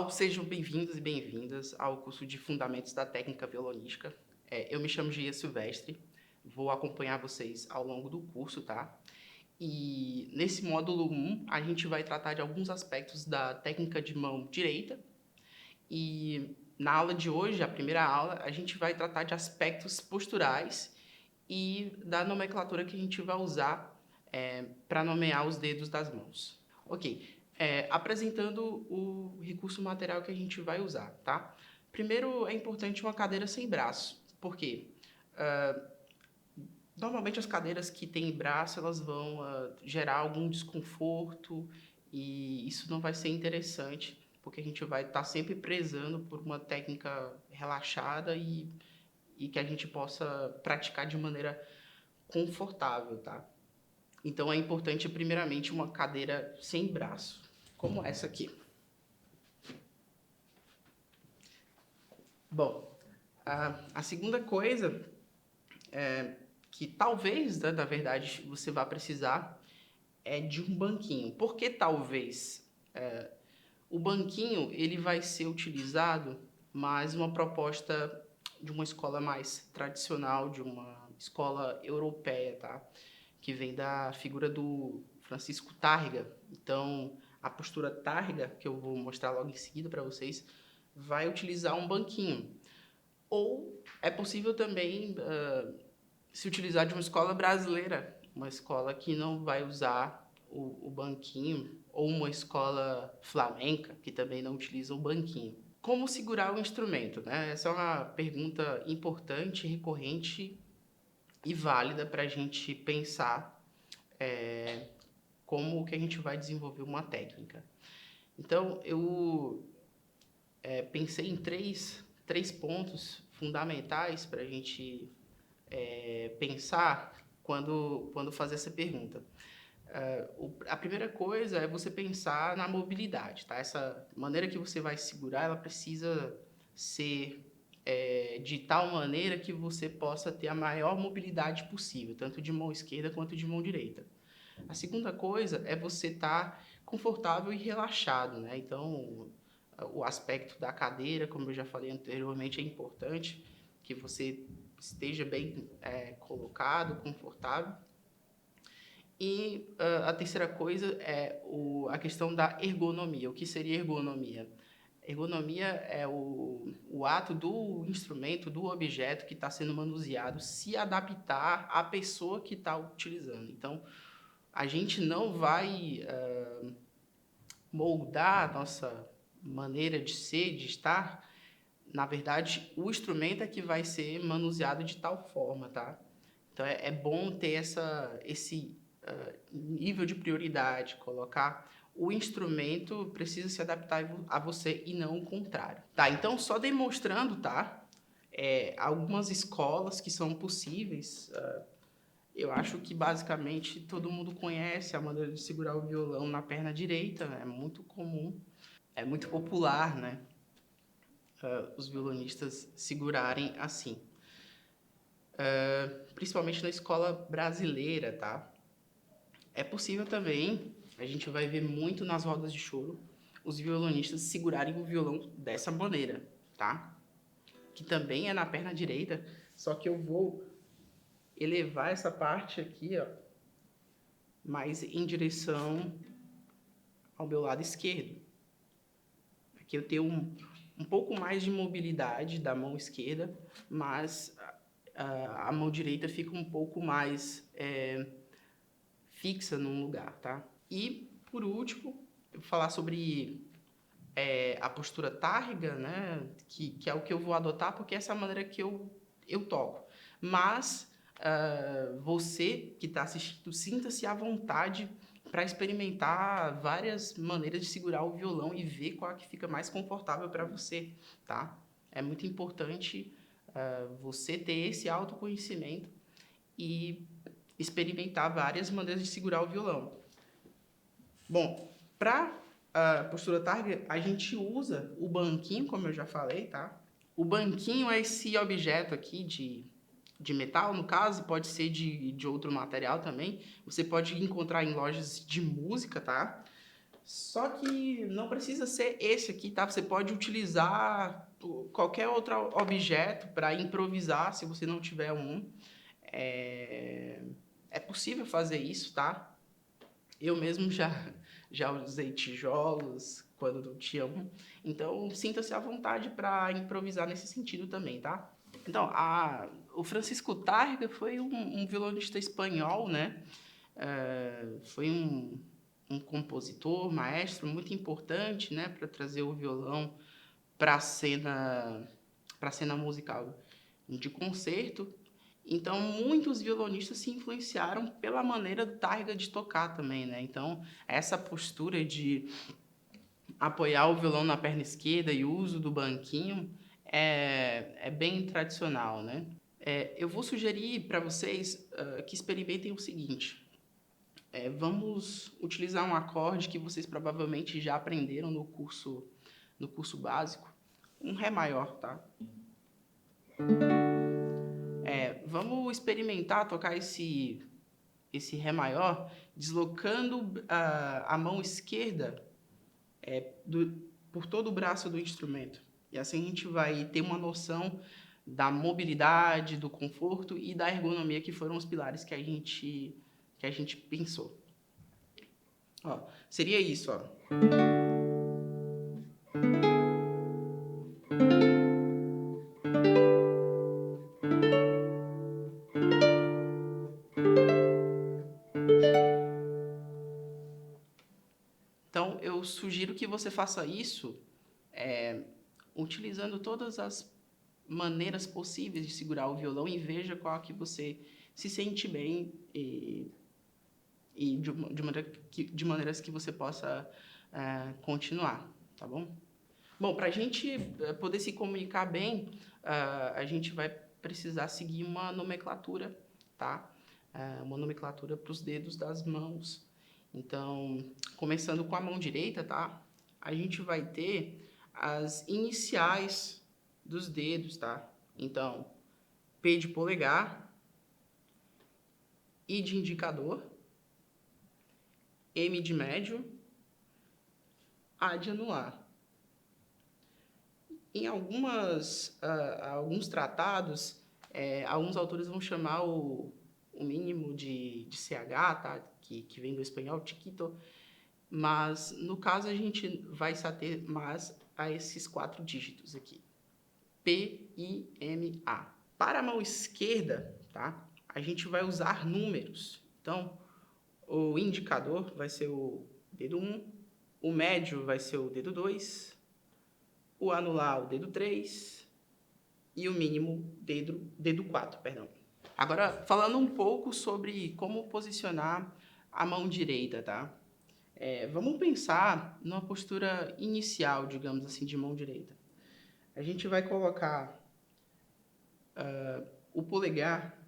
pessoal, sejam bem-vindos e bem-vindas ao curso de Fundamentos da Técnica Violonística. Eu me chamo Gia Silvestre, vou acompanhar vocês ao longo do curso, tá? E nesse módulo 1, a gente vai tratar de alguns aspectos da técnica de mão direita. E na aula de hoje, a primeira aula, a gente vai tratar de aspectos posturais e da nomenclatura que a gente vai usar para nomear os dedos das mãos. Ok. Apresentando o recurso material que a gente vai usar, tá? Primeiro, é importante uma cadeira sem braço. Por quê? Normalmente as cadeiras que têm braço, elas vão gerar algum desconforto e isso não vai ser interessante, porque a gente vai estar sempre prezando por uma técnica relaxada e que a gente possa praticar de maneira confortável, tá? Então é importante, primeiramente, uma cadeira sem braço, como essa aqui. Bom, a segunda coisa que talvez, né, na verdade, você vá precisar é de um banquinho. Por que talvez? O banquinho ele vai ser utilizado mais uma proposta de uma escola mais tradicional, de uma escola europeia, tá? Que vem da figura do Francisco Tárrega. Então, a postura Tárrega, que eu vou mostrar logo em seguida para vocês, vai utilizar um banquinho. Ou é possível também se utilizar de uma escola brasileira, uma escola que não vai usar o banquinho, ou uma escola flamenca, que também não utiliza o banquinho. Como segurar o instrumento, né? Essa é uma pergunta importante, recorrente e válida para a gente pensar como que a gente vai desenvolver uma técnica. Então, eu pensei em três pontos fundamentais para a gente pensar quando fazer essa pergunta. A primeira coisa é você pensar na mobilidade, tá? Essa maneira que você vai segurar, ela precisa ser de tal maneira que você possa ter a maior mobilidade possível, tanto de mão esquerda quanto de mão direita. A segunda coisa é você estar confortável e relaxado, né? Então, o aspecto da cadeira, como eu já falei anteriormente, é importante que você esteja bem colocado, confortável. E a terceira coisa é a questão da ergonomia. O que seria ergonomia? Ergonomia é o ato do instrumento, do objeto que está sendo manuseado, se adaptar à pessoa que está utilizando. Então, a gente não vai moldar a nossa maneira de ser, de estar. Na verdade, o instrumento é que vai ser manuseado de tal forma, tá? Então, é bom ter esse nível de prioridade, colocar o instrumento precisa se adaptar a você e não o contrário. Tá, então só demonstrando, tá? Algumas escolas que são possíveis. Eu acho que basicamente todo mundo conhece a maneira de segurar o violão na perna direita, né? É muito comum, é muito popular, né? Os violonistas segurarem assim. Principalmente na escola brasileira, tá? É possível também, a gente vai ver muito nas rodas de choro, os violonistas segurarem o violão dessa maneira, tá? Que também é na perna direita, só que eu vou elevar essa parte aqui, ó, mais em direção ao meu lado esquerdo. Aqui eu tenho um pouco mais de mobilidade da mão esquerda, mas a mão direita fica um pouco mais fixa num lugar, tá? E, por último, eu vou falar sobre a postura tárrega, né? Que é o que eu vou adotar, porque essa é a maneira que eu toco. Mas você que está assistindo, sinta-se à vontade para experimentar várias maneiras de segurar o violão e ver qual que fica mais confortável para você, tá? É muito importante você ter esse autoconhecimento e experimentar várias maneiras de segurar o violão. Bom, para a postura tárrega, a gente usa o banquinho, como eu já falei, tá? O banquinho é esse objeto aqui de metal, no caso, pode ser de outro material também. Você pode encontrar em lojas de música, tá? Só que não precisa ser esse aqui, tá? Você pode utilizar qualquer outro objeto para improvisar, se você não tiver um. É possível fazer isso, tá? Eu mesmo já usei tijolos quando não tinha um. Então, sinta-se à vontade para improvisar nesse sentido também, tá? Então, o Francisco Tárrega foi um violonista espanhol, né? Foi um compositor, maestro muito importante, né? Para trazer o violão para a cena musical de concerto. Então, muitos violonistas se influenciaram pela maneira do Tárrega de tocar também, né? Então, essa postura de apoiar o violão na perna esquerda e o uso do banquinho é bem tradicional, né? Eu vou sugerir para vocês que experimentem o seguinte. Vamos utilizar um acorde que vocês provavelmente já aprenderam no curso básico. Um Ré maior, tá? Vamos experimentar tocar esse Ré maior deslocando a mão esquerda por todo o braço do instrumento. E assim a gente vai ter uma noção da mobilidade, do conforto e da ergonomia, que foram os pilares que a gente pensou. Ó, seria isso, ó. Então, eu sugiro que você faça isso utilizando todas as maneiras possíveis de segurar o violão e veja qual que você se sente bem e de maneiras que você possa continuar, tá bom? Bom, para a gente poder se comunicar bem, a gente vai precisar seguir uma nomenclatura, tá? Uma nomenclatura para os dedos das mãos. Então, começando com a mão direita, tá? A gente vai ter as iniciais dos dedos, tá? Então, P de polegar, I de indicador, M de médio, A de anular. Em alguns tratados, alguns autores vão chamar o mínimo de CH, tá? que vem do espanhol, chiquito, mas no caso a gente vai se ater mais a esses 4 dígitos aqui. P, I, M, A. Para a mão esquerda, tá? A gente vai usar números. Então, o indicador vai ser o dedo 1, o médio vai ser o dedo 2, o anular, o dedo 3 e o mínimo, dedo 4, perdão. Agora, falando um pouco sobre como posicionar a mão direita, tá? Vamos pensar numa postura inicial, digamos assim, de mão direita. A gente vai colocar o polegar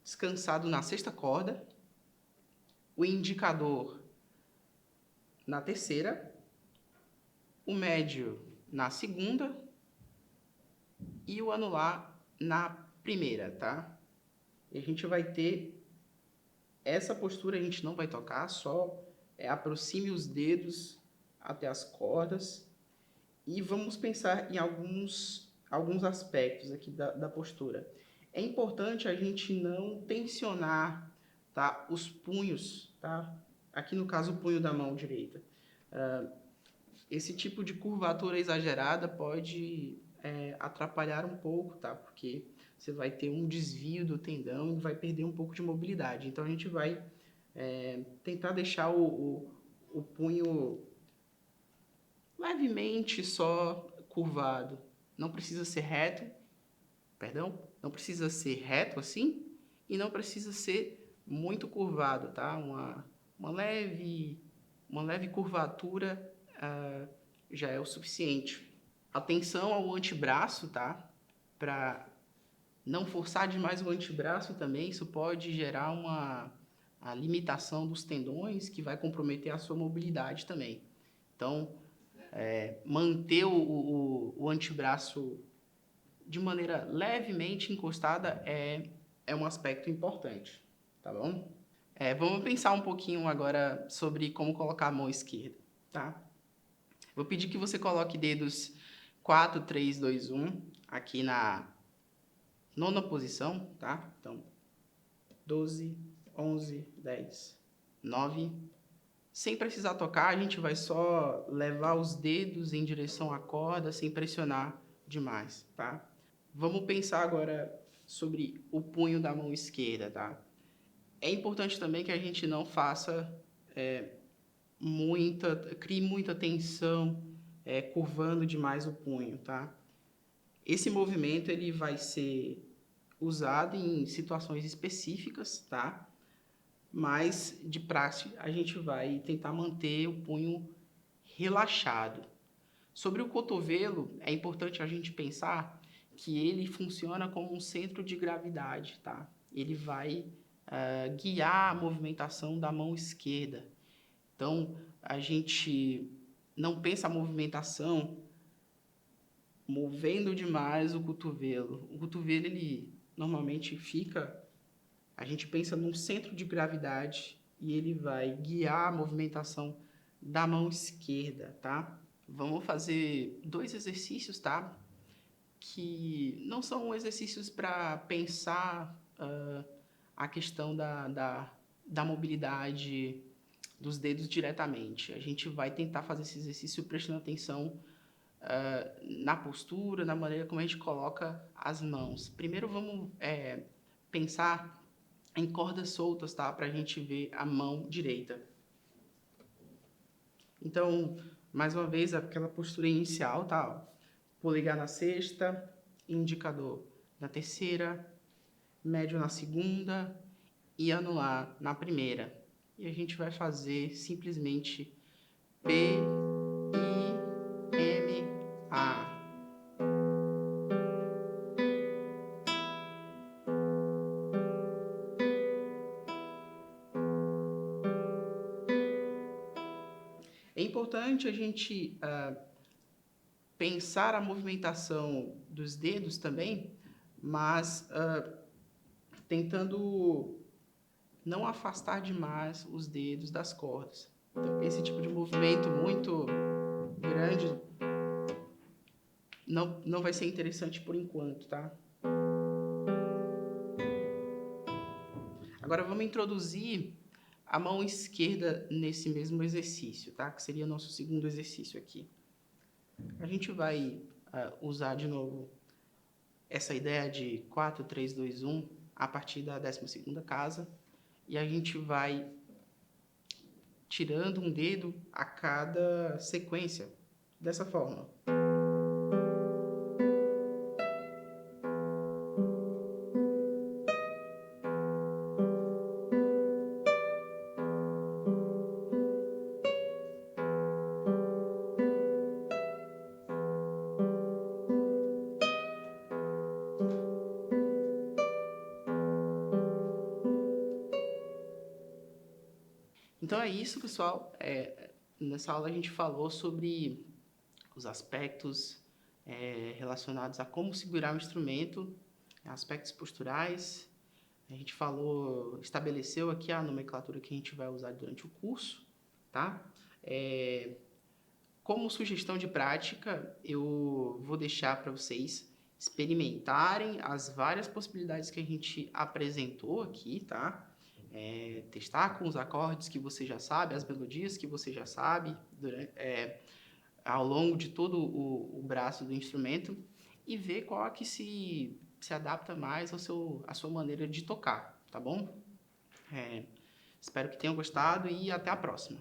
descansado na sexta corda, o indicador na terceira, o médio na segunda e o anular na primeira, tá? E a gente vai ter essa postura, a gente não vai tocar, só aproxime os dedos até as cordas e vamos pensar em alguns aspectos aqui da postura. É importante a gente não tensionar, tá, os punhos, tá? Aqui no caso o punho da mão direita. Esse tipo de curvatura exagerada pode atrapalhar um pouco, tá? Porque você vai ter um desvio do tendão e vai perder um pouco de mobilidade. Então a gente vai tentar deixar o punho levemente só curvado. Não precisa ser reto, perdão, não precisa ser reto assim e não precisa ser muito curvado, tá? Uma leve curvatura já é o suficiente. Atenção ao antebraço, tá? Para não forçar demais o antebraço também, isso pode gerar a limitação dos tendões que vai comprometer a sua mobilidade também. Então, manter o antebraço de maneira levemente encostada é um aspecto importante, tá bom? Vamos pensar um pouquinho agora sobre como colocar a mão esquerda. tá? Vou pedir que você coloque dedos 4, 3, 2, 1 aqui na nona posição, tá? Então, 12, 11, 10, 9. Sem precisar tocar, a gente vai só levar os dedos em direção à corda sem pressionar demais, tá? Vamos pensar agora sobre o punho da mão esquerda, tá? É importante também que a gente não faça crie muita tensão, curvando demais o punho, tá? Esse movimento ele vai ser usado em situações específicas, tá? Mas de praxe a gente vai tentar manter o punho relaxado. Sobre o cotovelo, é importante a gente pensar que ele funciona como um centro de gravidade, tá? Ele vai guiar a movimentação da mão esquerda. Então, a gente não pensa a movimentação movendo demais o cotovelo. O cotovelo, ele normalmente fica... A gente pensa num centro de gravidade e ele vai guiar a movimentação da mão esquerda, tá? Vamos fazer 2 exercícios, tá? Que não são exercícios para pensar a questão da mobilidade dos dedos diretamente. A gente vai tentar fazer esse exercício prestando atenção na postura, na maneira como a gente coloca as mãos. Primeiro vamos pensar em cordas soltas, tá? Para a gente ver a mão direita. Então, mais uma vez, aquela postura inicial, tá? Polegar na sexta, indicador na terceira, médio na segunda e anular na primeira. E a gente vai fazer simplesmente P, I, M, A. É importante a gente pensar a movimentação dos dedos também, mas tentando não afastar demais os dedos das cordas. Então, esse tipo de movimento muito grande não vai ser interessante por enquanto, tá? Agora vamos introduzir a mão esquerda nesse mesmo exercício, tá? Que seria nosso segundo exercício aqui. A gente vai usar de novo essa ideia de 4, 3, 2, 1 a partir da 12ª casa e a gente vai tirando um dedo a cada sequência, dessa forma. Então é isso, pessoal. Nessa aula a gente falou sobre os aspectos relacionados a como segurar o instrumento, aspectos posturais. A gente estabeleceu aqui a nomenclatura que a gente vai usar durante o curso, tá? Como sugestão de prática, eu vou deixar para vocês experimentarem as várias possibilidades que a gente apresentou aqui, tá? Testar com os acordes que você já sabe, as melodias que você já sabe, ao longo de todo o braço do instrumento e ver qual é que se adapta mais à sua maneira de tocar, tá bom? Espero que tenham gostado e até a próxima.